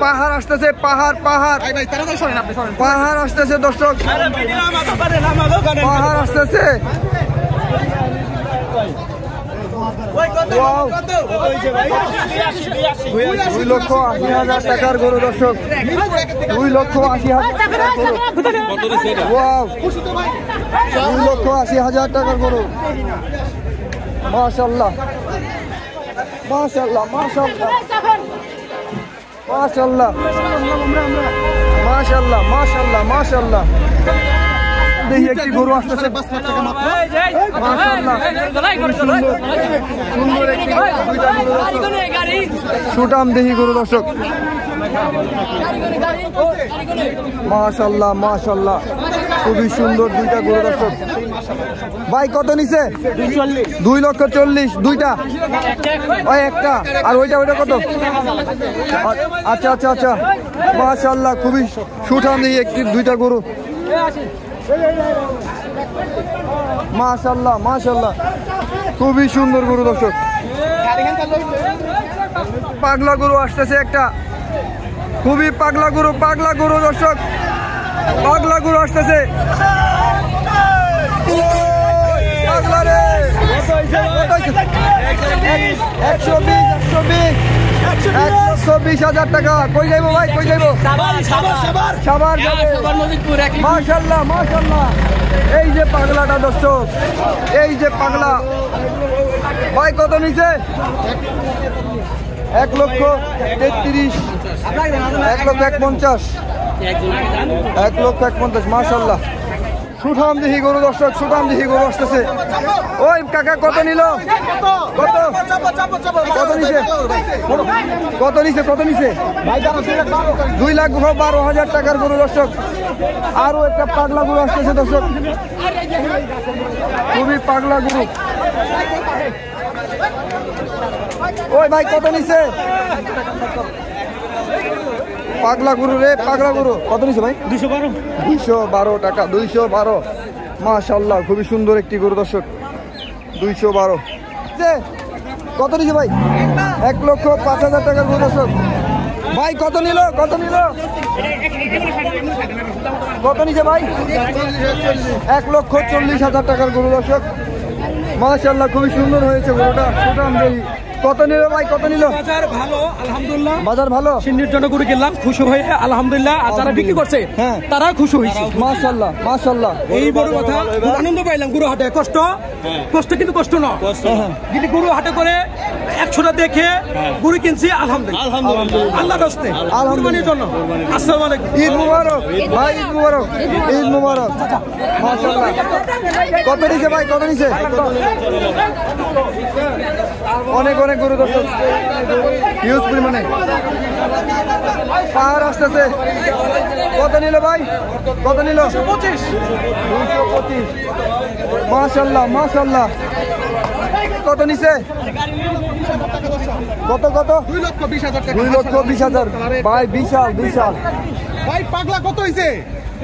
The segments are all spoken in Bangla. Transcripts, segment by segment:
পাহাড় আসতেছে, পাহাড় পাহাড় পাহাড় আসতেছে দর্শক, পাহাড় আসতেছে। 2,80,000 টাকার গরু দর্শক, 2,80,000 টাকার গরু, 2,80,000 টাকার গরু। মাশাআল্লাহ মাশাআল্লাহ মাশাআল্লাহ মাশাআল্লাহ মাশাআল্লাহ মাশাআল্লাহ মাশাআল্লাহ। দেখি একটি গরু আসতেছে, সুটাম দেহি গরু দর্শক, মাশাআল্লাহ মাশাআল্লাহ, খুবই সুন্দর দুইটা গরু দর্শক। ভাই কত নিছে? 2,40,000। দুইটা ভাই, একটা আর ওইটা কত? আচ্ছা আচ্ছা আচ্ছা, মাশাআল্লাহ খুবই সুঠাম দেহি একটি দুইটা গরু, মাশাআল্লাহ মাশাআল্লাহ, খুবই সুন্দর গরু দর্শক। পাগলা গরু আসতেছে একটা, খুবই পাগলা গরু, পাগলা গরু দর্শক, পাগলা গরু আসতেছে। 120,000 টাকা। কই যাইবো ভাই, কই যাইবো? সাভার যাবে। মাশাআল্লাহ মাশাআল্লাহ, এই যে পাগলাটা দর্শক, এই যে পাগলা। ভাই কত নিছে? 1,33,000, 1,50,000, 1,50,000। মাশাআল্লাহ, সুঠাম দিহি গরু দর্শক, সুঠাম দিহি গরু আসতেছে। ওই কাকা কত নিল? কত কত নিছে? কত নিছে? কত নিছে? 2,12,000 টাকার গরু দর্শক। আরো একটা পাগলা গরু আসতেছে দর্শক, খুবই পাগলা গরু। ওই ভাই কত নিছে? পাগলা গরু রে, পাগলা গরু। কত নিছে ভাই? 212 টাকা। 212। মাশাআল্লাহ, খুবই সুন্দর একটি গরু দর্শক, 212। কত নিছে ভাই? 1,05,000 টাকার গরু দর্শক। ভাই কত নিল? কত নিল? কত নিছে ভাই? 1,40,000 টাকার গরু দর্শক। মাশাআল্লাহ, খুবই সুন্দর হয়েছে গরুটা, সুঠাম দেহি। কত নিল ভাই? কত নিল? বাজার ভালো আলহামদুলিল্লাহ, বাজার ভালো। সিন্ডির জন্য গরু কিনলাম, খুশি হয়ে আলহামদুলিল্লাহ। আর যারা বিক্রি করছে তারা খুশি হয়েছে। মাশাআল্লাহ মাশাআল্লাহ, এই বড় কথা, আনন্দ পাইলাম। গরু হাটে কষ্ট, কষ্ট কিন্তু কষ্ট না, কিন্তু গরু হাটে করে 100টা দেখে গরু কিনছি আলহামদুলিল্লাহ, আল্লাহর রাস্তে, কুরবানির জন্য। আসসালামু আলাইকুম। ঈদ মুবারক ভাই, ঈদ মুবারক, ঈদ মুবারক। মাশাআল্লাহ, কত নিছে ভাই? কত নিছে? অনেক অনেক গরু দর্শক, হিউজ পরিমাণে। পাহাড় আসতেছে। কত নিল ভাই? কত নিল? 225। মাশাআল্লাহ মাশাআল্লাহ, কত নিছে? কত কত? 2,20,000 টাকা। 2,20,000 ভাই, বিশাল বিশাল। ভাই পাগলা কত হইছে?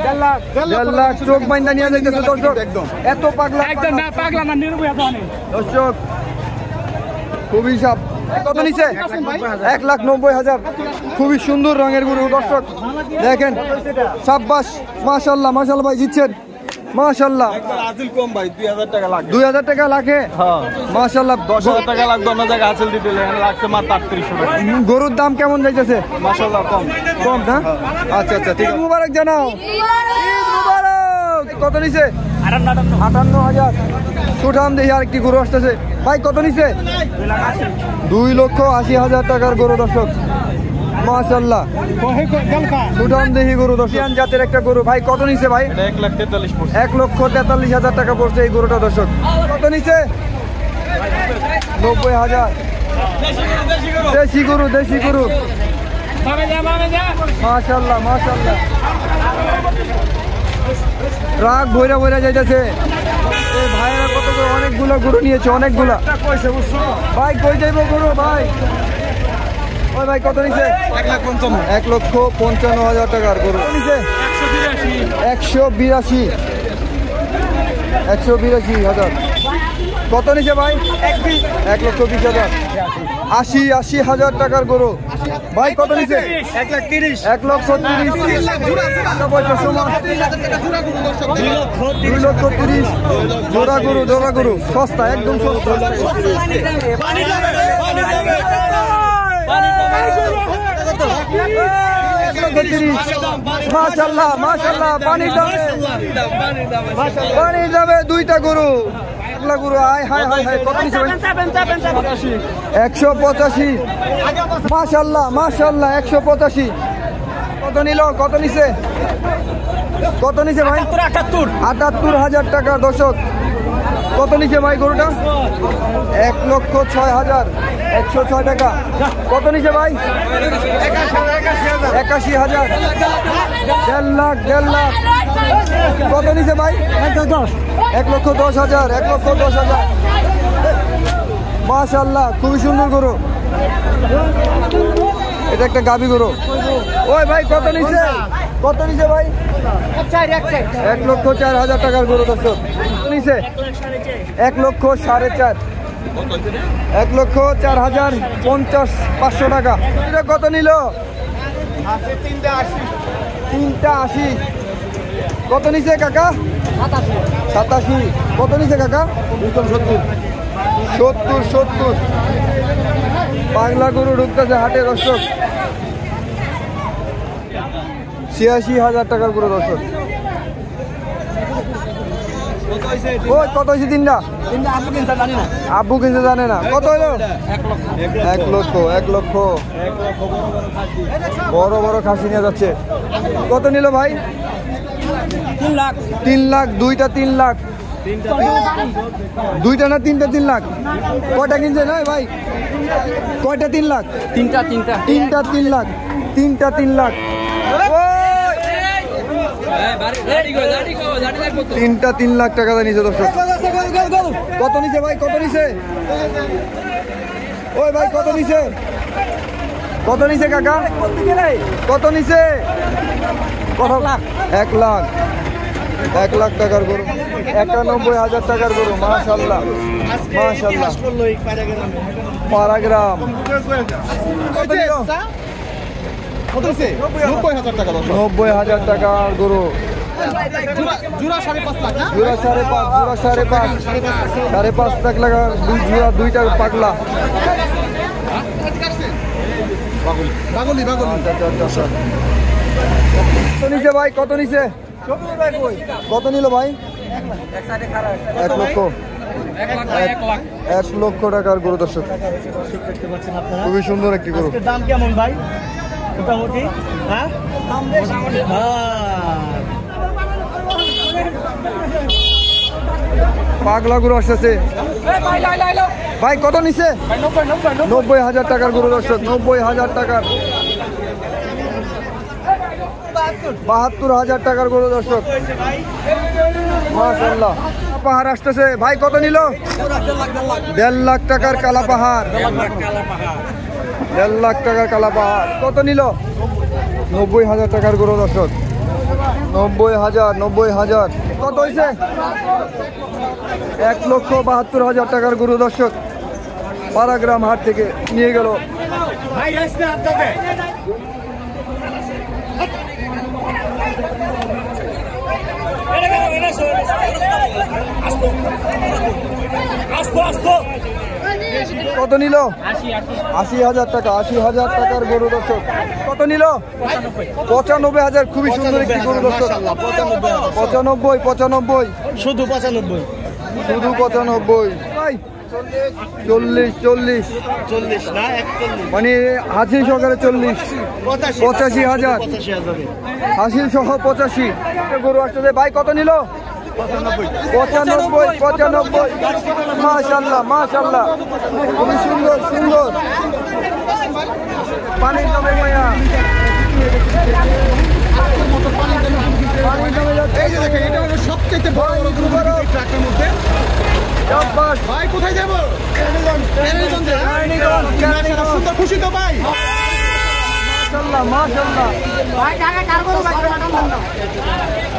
1,50,000 লাখ। চোখ বাইন্দা নিয়ে যাইতেছে দর্শক, এত পাগলা। একদম না পাগলা না, নির্ভয় জানে দর্শক, খুবই সাপ। কত নিছে? 1,90,000। খুবই সুন্দর রঙের গরু দর্শক, দেখেন। সাব্বাস, মাশাআল্লাহ মাশাআল্লাহ ভাই, জিতছেন মাশাআল্লাহ। হাসিল কম ভাই, 2,000 টাকা লাগবে। 2,000 টাকা লাখে? হ্যাঁ মাশাআল্লাহ। 10,000 টাকা লাগবে অন্য জায়গায় হাসিল দিতে, এখানে লাগছে মাত্র 3800 টাকা। গরুর দাম কেমন যাইতেছে? মাশাআল্লাহ কম কম না? আচ্ছা আচ্ছা, ঠিক আছে। মুবারক জানাও, ঈদ মুবারক। কত নিছে? 58,000। সুঠাম দেহি আরেকটি গরু আসতেছে। ভাই কত নিছে? 2,80,000 টাকার গরু দর্শক। মাশাআল্লাহ, সুঠাম দেহি গরু দর্শক, জাতের একটা গরু। ভাই কত নিছে ভাই? 1,43,000 পড়ছে। 1,43,000 টাকা পড়ছে এই গরুটা দর্শক। কত নিছে? 90,000। দেশি গরু, দেশি গরু। মাশাআল্লাহ মাশাআল্লাহ, রাগ ভৈরা ভৈরা যাইতেছে। এই ভাইরা কত করে অনেকগুলো গরু নিয়েছে, অনেকগুলা। ভাই কই যাইবো গরু ভাই? ওই ভাই কত নিছে? 1,55,000 টাকার গরু নিছে। 182। 182,000। কত নিছে ভাই? 1,20,000। 80,000 টাকার গরু ভাই কত নিছে 1,30,000 1,30,000 পয়সা সমান 2,30,000 জোড়া গরু সস্তা একদম সস্তা মাশাআল্লাহ মাশাআল্লাহ পানি যাবে দুইটা গরু গরু আয় হায় হায় হায় কত নিছে 185 মাশাআল্লাহ মাশাআল্লাহ 185 কত নিছে ভাই 78,000 টাকা দর্শক কত নিছে ভাই গরুটা 1,06,000 106 টাকা কত নিছে ভাই 81,000 1.5 লাখ কত নিছে ভাই 1,10,000 1,10,000 মাশাআল্লাহ খুবই সুন্দর গরু এটা একটা গাবি গরু ওই ভাই কত নিছে ভাই 1,04,000 টাকার গরু দর্শক নিছে 1,04,500 1,04,050 টাকা এটা কত নিল 380 কত নিছে কাকা 87 কত নিছে কাকা 70 বাংলা গরু ঢুকতেছে হাটে দর্শক 86,000 টাকার গরু দর্শক ওই কত হয়েছে তিনটা আব্বু কিনতে জানে না কত হলো 1 লক্ষ বড় খাসি নিয়ে যাচ্ছে কত নিল ভাই 3 লাখ দুইটা 3 লাখ দুইটা না তিনটা 3 লাখ কয়টা কিনছে না ভাই কয়টা 3 লাখ তিনটা 3 লাখ 3 লাখ তিনটা 3 লাখ টাকা নিচে দর্শক কত নিচে ভাই কত নিচে ওই ভাই কত নিচে কাকা কত নিচে 1 লাখ টাকার গরু 91,000 টাকার গরু মাশাআল্লাহ পারাগ্রাম কত নিল 90,000 টাকার গরু জোড়া 5.5 লাখ লাগা দুইটা পাগলা নিচে ভাই কত নিচে কত নিল ভাই 1 লক্ষ টাকার গরু দর্শক খুবই সুন্দর একটি গরু দাম কেমন ভাই মোটামুটি পাগলা গরু আসতেছে ভাই কত নিছে 90,000 টাকার গরু দর্শক 90,000 টাকার 72,000 টাকার গরু দর্শক মাশাআল্লাহ পাহাড় আসতেছে ভাই কত নিল 1.5 লাখ টাকার কালা পাহাড় 1.5 লাখ টাকার কালা পাহাড় কত নিল 90,000 টাকার গরু দর্শক 90,000 কত হয়েছে 1,72,000 টাকার গরু দর্শক পারাগ্রাম হাট থেকে নিয়ে গেল কত নিল 80,000 টাকা 80,000 টাকার গরু দর্শক কত নিল 95,000 খুবই সুন্দর একটি গরু দর্শক 95 শুধু 95 ভাই 40 না 41 মানে হাসিল সহকারে 40 85,000 হাসিল সহ 85 গরু আসছে ভাই কত নিল 95 মাশাআল্লাহ খুবই সুন্দর পানির দামে মায়া সবচেয়ে বড় ট্রাকের মধ্যে ভাই কোথায় যাবো সুন্দর খুশি তো ভাই মাশাআল্লাহ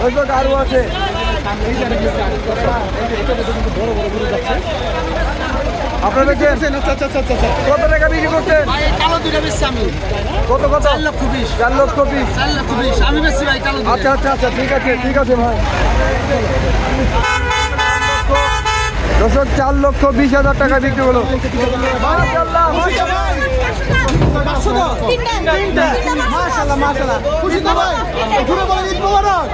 ওই তো আরো আছে বড় গরু যাচ্ছে আপনারা বেচছেন? কত টাকা বিক্রি করছেন? কালো দুইটা বেশি আমি কত কত? 4 লক্ষ 20 4 লক্ষ 20। 4 লক্ষ 20 আমি বেশি ভাই কালো দুইটা। আচ্ছা আচ্ছা আচ্ছা ঠিক আছে ভাই। দর্শক 4 লক্ষ 20,000 টাকা বিক্রি হলো। মাশাআল্লাহ মাশাআল্লাহ মাশাআল্লাহ খুশি তো ভাই ঘুরে বলেন ঈদ মোবারক।